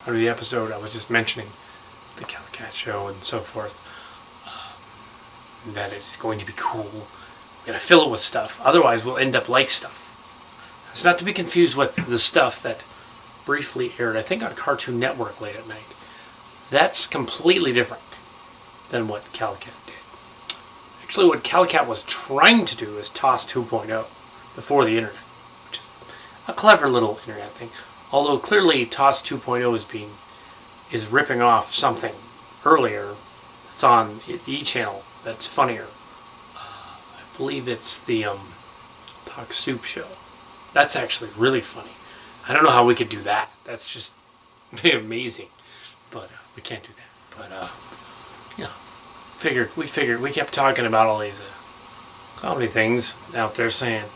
under the episode, I was just mentioning the Calicat Show and so forth. That it's going to be cool. We're going to fill it with stuff. Otherwise, we'll end up like stuff. It's not to be confused with the stuff that briefly aired, I think, on Cartoon Network late at night. That's completely different than what Calicat did. Actually, what Calicat was trying to do is TOS 2.0 before the internet, which is a clever little internet thing. Although clearly TOS 2.0 is ripping off something earlier that's on the E! Channel that's funnier. I believe it's the Talk Soup Show. That's actually really funny. I don't know how we could do that. That's just amazing. But we can't do that. But we kept talking about all these comedy things out there saying,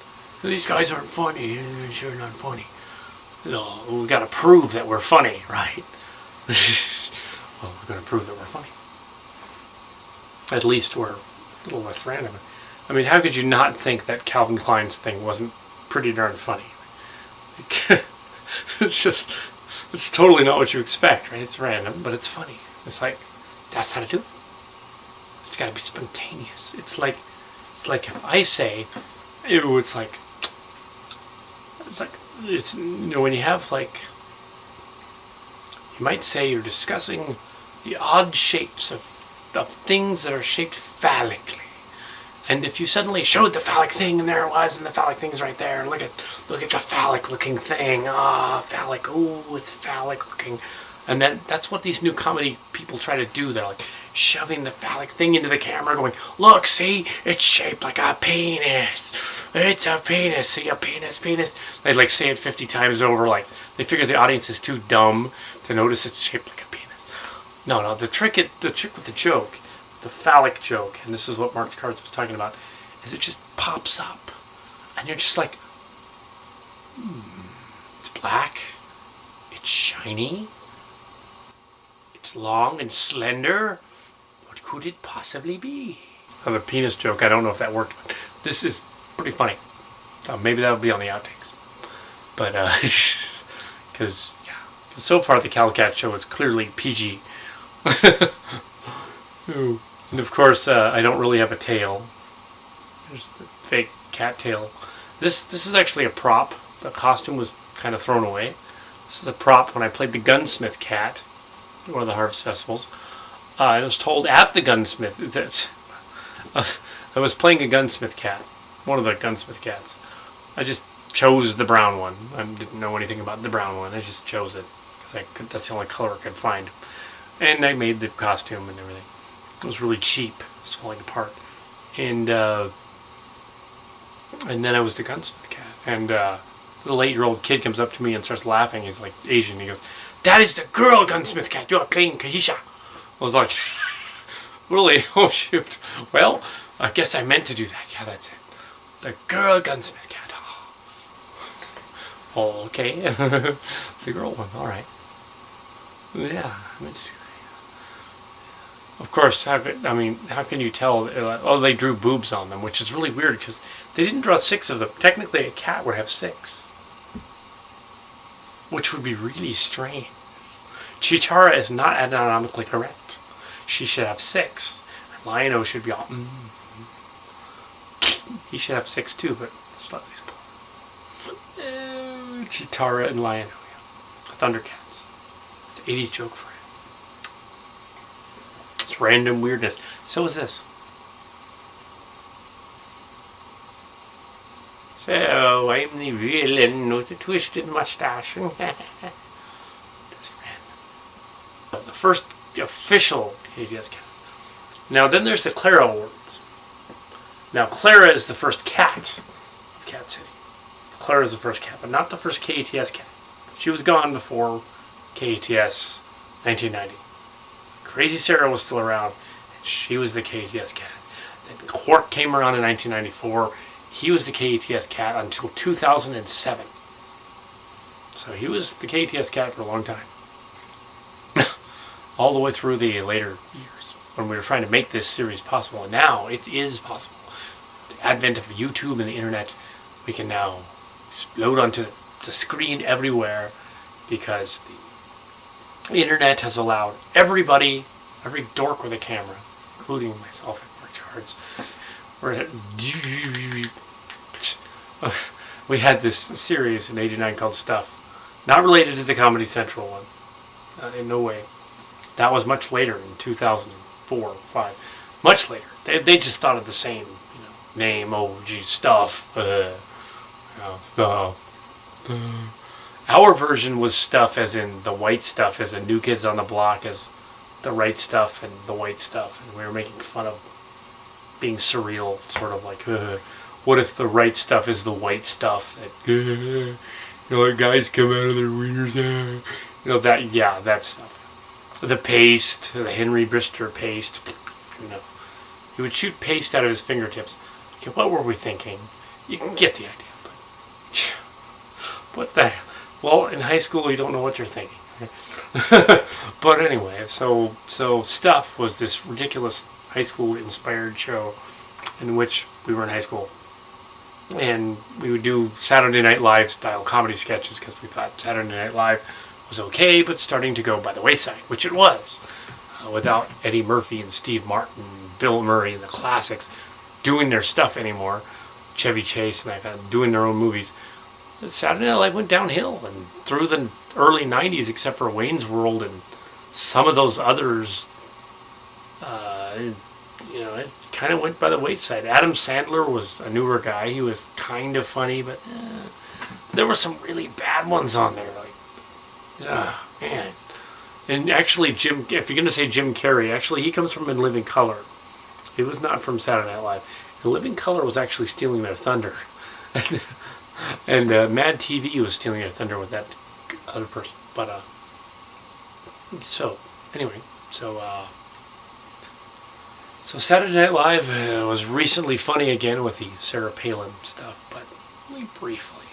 these guys aren't funny, they're sure not funny. We gotta prove that we're funny, right? Well, we're gonna prove that we're funny. At least we're a little less random. I mean, how could you not think that Calvin Klein's thing wasn't pretty darn funny? It's totally not what you expect, right? It's random, but it's funny. It's like, that's how to do it. It's got to be spontaneous. It's like if I say, it's when you have you might say you're discussing the odd shapes of things that are shaped phallically. And if you suddenly showed the phallic thing, and there it was, and the phallic thing's right there, look at the phallic looking thing. Phallic, ooh, it's phallic looking. And then that's what these new comedy people try to do. They're like shoving the phallic thing into the camera, going, look, see, it's shaped like a penis. It's a penis, see, a penis. They say it 50 times over, they figure the audience is too dumb to notice it's shaped like a penis. No, the trick with the joke, the phallic joke, and this is what Mark Cards was talking about, is it just pops up. And you're just like, it's black, it's shiny, it's long and slender. What could it possibly be? The penis joke, I don't know if that worked, but this is pretty funny. Maybe that'll be on the outtakes. But, because so far the Calicat Show is clearly PG. And of course, I don't really have a tail. There's the fake cat tail. This is actually a prop. The costume was kind of thrown away. This is a prop when I played the Gunsmith Cat at one of the Harvest Festivals. I was told at the Gunsmith that I was playing a Gunsmith Cat, one of the Gunsmith Cats. I just chose the brown one. I didn't know anything about the brown one. I just chose it because that's the only color I could find. And I made the costume and everything. It was really cheap. It was falling apart. And then I was the Gunsmith Cat. And the little 8-year-old kid comes up to me and starts laughing. He's like Asian. He goes, "That is the girl Gunsmith Cat. You're playing Kahisha." I was like, really? Oh, shoot. Well, I guess I meant to do that. Yeah, that's it. The girl Gunsmith Cat. Oh, okay. The girl one. All right. Yeah, let's do that. Of course, how can you tell? They drew boobs on them, which is really weird because they didn't draw 6 of them. Technically, a cat would have 6, which would be really strange. Chitara is not anatomically correct. She should have 6. And Lion-O should be all. He should have 6 too, but slightly smaller. Chitara and Lion-O, yeah. Thundercats. It's an 80s joke for him. It's random weirdness. So is this. So, I'm the villain with the twisted mustache. That's random. The first official KTS cat. Now, then there's the Clara Awards. Now, Clara is the first cat of Cat City. Clara is the first cat, but not the first KTS cat. She was gone before KTS 1990. Crazy Sarah was still around, and she was the KTS cat. Then Quark came around in 1994. He was the KTS cat until 2007. So he was the KTS cat for a long time. All the way through the later years when we were trying to make this series possible. And now it is possible. The advent of YouTube and the internet, we can now explode onto the screen everywhere because The internet has allowed everybody, every dork with a camera, including myself at March Cards, we had this series in '89 called Stuff, not related to the Comedy Central one, in no way. That was much later, in 2004 or 5. Much later. They just thought of the same, name. Oh, gee, Stuff. Stuff. Our version was Stuff, as in the white stuff, as in New Kids on the Block, as the right stuff and the white stuff, and we were making fun of being surreal, sort of like, what if the right stuff is the white stuff? That, like guys come out of their wieners, that stuff. The paste, the Henry Brister paste, he would shoot paste out of his fingertips. Okay, what were we thinking? You can get the idea, but what the hell? Well, in high school, you don't know what you're thinking. But anyway, so Stuff was this ridiculous high school inspired show in which we were in high school, and we would do Saturday Night Live style comedy sketches because we thought Saturday Night Live was okay, but starting to go by the wayside, which it was, without Eddie Murphy and Steve Martin, Bill Murray, and the classics doing their stuff anymore. Chevy Chase and I doing their own movies. Saturday Night Live went downhill, and through the early 90s, except for Wayne's World and some of those others, it kind of went by the wayside. Adam Sandler was a newer guy. He was kind of funny, but there were some really bad ones on there. Man. And actually, if you're going to say Jim Carrey, actually he comes from In Living Color. He was not from Saturday Night Live. In Living Color was actually stealing their thunder. And Mad TV was stealing their thunder with that other person. But, so Saturday Night Live was recently funny again with the Sarah Palin stuff, but only briefly.